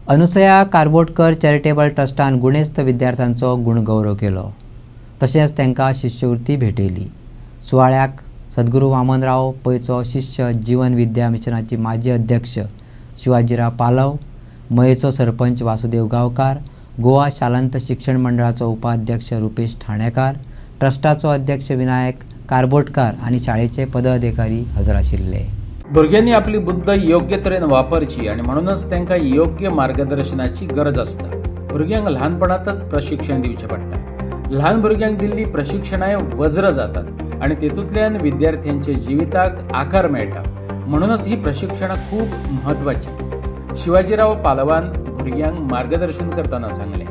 Anusaya Karbotkar charitable ट्रस्टान गुणेस्त विद्यार्थ्यांचो गुणगौरव केलो. तशेंच तांकां शिश्यवृत्ती भेटयली. सुवाळ्याक सद्गुरू वामनराव पैचो शिष्य जीवन विद्या मिशनाची माजी अध्यक्ष शिवाजीराव पालव, मयेचो सरपंच वासुदेव गांवकार, गोवा शालांत शिक्षण मंडळाचो उपाध्यक्ष रुपेश ठाणेकार, ट्रस्टाचो अध्यक्ष विनायक कारबोटकार आनी शाळेचे पदाधिकारी हजर आशिल्ले. भुरग्यांनी आपली बुद्ध योग्य तरेन वापरची आणि म्हणूनच तांकां योग्य मार्गदर्शनाची गरज आसता. भुरग्यांक ल्हानपणांतच प्रशिक्षण दिवचें पडटा. ल्हान भुरग्यांक दिल्ली प्रशिक्षणाय वज्र जातात आणि तेतूंतल्यान विद्यार्थ्यांच्या जिविताक आकार मेळटा. म्हणूनच ही प्रशिक्षणां खूब म्हत्वाची. शिवाजीराव पालवान भुरग्यांक मार्गदर्शन करताना सांगले,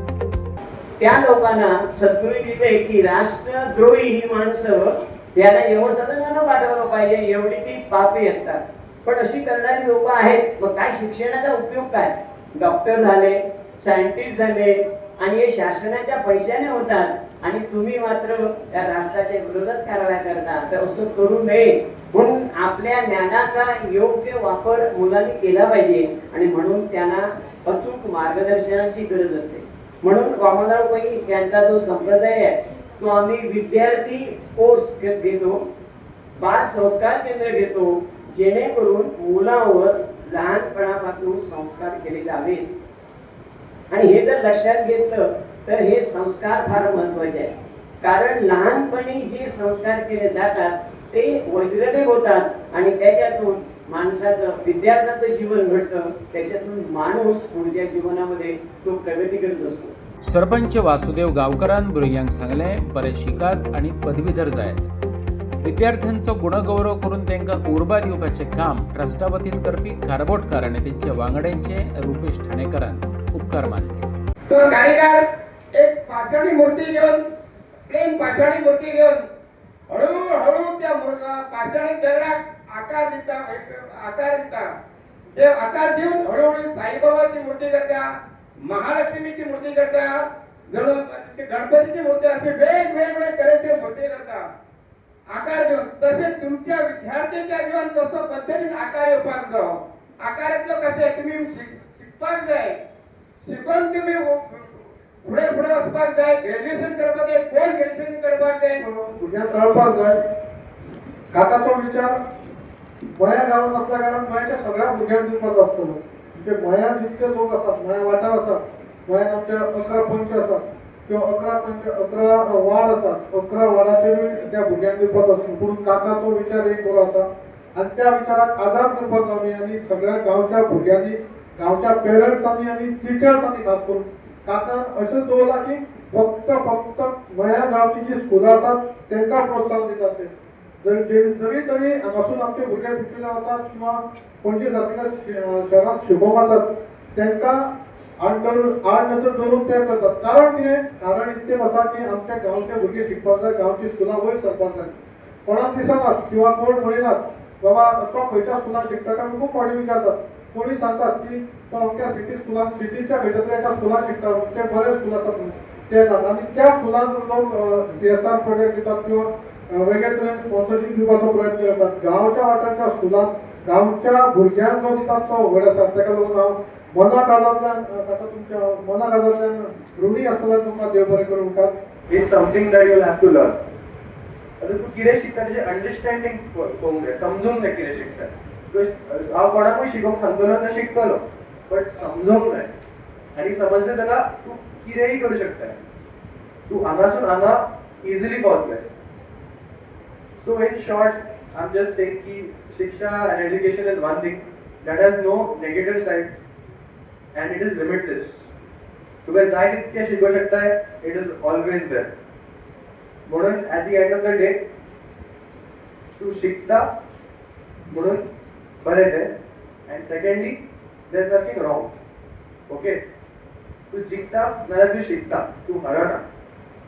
त्या लोकांना सद्गुरू दिले की राष्ट्रद्रोही ही माणसं याला यमसदनानं पाठवलं पाहिजे, एवढी ती पापी असतात. पण अशी करणारी लोक आहेत. मग काय शिक्षणाचा उपयोग काय? डॉक्टर झाले, सायंटिस्ट झाले आणि हे शासनाच्या पैशाने होतात आणि तुम्ही मात्र या राष्ट्राच्या विरोधात कारवाया करता. तर असं करू नये म्हणून आपल्या ज्ञानाचा योग्य वापर मुलांनी केला पाहिजे आणि म्हणून त्यांना अचूक मार्गदर्शनाची गरज असते. म्हणून वामनराव पै यांचा जो संप्रदाय आहे तो आम्ही विद्यार्थी कोर्स घेतो, बाल संस्कार केंद्र घेतो, जेणेकरून मुलांवर लहानपणापासून संस्कार केले जावेत. आणि हे जर लक्षात घेतलं तर हे संस्कार फार महत्वाचे आहे. कारण लहानपणी जे संस्कार केले जातात ते वज्रदेव होतात आणि त्याच्यातून माणसाचं विद्यार्थ्याचं जीवन घडतं. त्याच्यातून माणूस पुढच्या जीवनामध्ये तो प्रगती करत असतो. सरपंच वासुदेव गांवकारान भुरग्यांक सांगले, बरे शिकात आणि पदवीधर जायत. विद्यार्थ्यांचो गुणगौरव करून तांकां उर्बा दिवपाचे काम ट्रस्टा वतीन करपी कारबोटकार आणि त्यांच्या वांगड्यांचे रुपेश ठाणेकारान उपकार मानले. तो कारीगर एक पाषाणी मूर्ती घेऊन, प्लेन पाषाणी मूर्ती घेऊन हळूहळू त्या पाषाणी दगडाक आकार दिता. ते आकार देऊन हळूहळू साईबाबाची मूर्ती करता, महालक्ष्मीची मूर्ती करता, जणू गणपतीची मूर्ती, असे वेगवेगळे तऱ्हेचे मूर्ती करता आकार देऊन. तसे तुमच्या विद्यार्थ्यांच्या जीवन कसं पद्धतीने आकार येवपाक जावो. आकारातलं कसे तुम्ही शिकपाक जाय, शिकून तुम्ही पुढे वचपाक जाय, ग्रॅज्युएशन करपाक जाय, पोस्ट ग्रॅज्युएशन करपाक जाय, भुरग्यांक कळपाक जाय. काकाचो विचार गोंया गांवांत असल्या कारणान गोंयच्या सगळ्या भुरग्यांक दिवपाचो आसतलो. म्हणजे गोंयांत जितके लोक आसात, गोंया वाठार आसात, गोंयांत आमचे 11 पंच आसात किंवा 11 पंच 11 वार्ड आसात, 11 वार्डाचेरूय त्या भुरग्यांक दिवपाचो आसतलो. पूण काकाचो विचार एक बरो आसा आनी त्या विचाराक आदार करपाक आमी सगळ्या गांवच्या भुरग्यांनी, गांवच्या पेरंट्सांनी आनी टिचर्सांनी खास करून काकान अशें दवरला की फक्त गोंया गांवची जी स्कुलां आसात तांकां प्रोत्साहन दितात. जरी तरी हांगासून आमचे भुरगे पिकिल्ले वतात किंवा पणजे सारकेल्या शहरांत शिकोवपाक वतात तांकां आड नजर दवरून ते करतात. कारण कितें? कारण इतकें आसा की आमच्या गांवचे भुरगे शिकपाक जाय, गांवची स्कुलां वयर सरपाक जाय. कोणाक दिसनात किंवा कोण म्हणिनात बाबा तो खंयच्या स्कुलान शिकता काय खूब फावटी विचारतात. कोणी सांगतात की तो अमक्या सिटी स्कुलान, सिटीच्या खंयच्या तरी एका स्कुलान शिकता, ते बरे स्कूल आसात ते येतात आनी त्या स्कुलान लोक CSR प्रोजेक्ट दितात किंवा वेगळे तरेन स्पॉन्सरशीप दिवपाचो प्रयत्न करतात. गांवच्या वाठाराच्या स्कुलांत गांवच्या भुरग्यांक जो दितात तो व्हड आसा. ताका लागून हांव मना काळजांतल्यान तुमच्या मना काळजांतल्यान ऋणी आसतल्यान तुमकां देव बरें करूं मुखार. Is something that you will have to learn. आतां तूं कितें शिकता तेजें अंडरस्टँडींग पळोवंक जाय, समजूंक जाय कितें शिकता. हांव कोणाकूय शिकोवंक सांगतलो तो शिकतलो, बट समजूंक जाय. आनी समजलें जाल्यार तूं कितेंय करूं शकता. तूं हांगासून हांगा इजिली पावतलें. So in short, I'm just saying कि शिक्षा and education is one thing that has no negative side and it is limitless. तुम्हें जाय तितके शिकू शकता है, it is always there. म्हणून at the end of the day, तू शिकता म्हणून बरें तें. And secondly, there's nothing wrong. Okay? तू जिखता नाल्यार तू शिकता, तू हरना.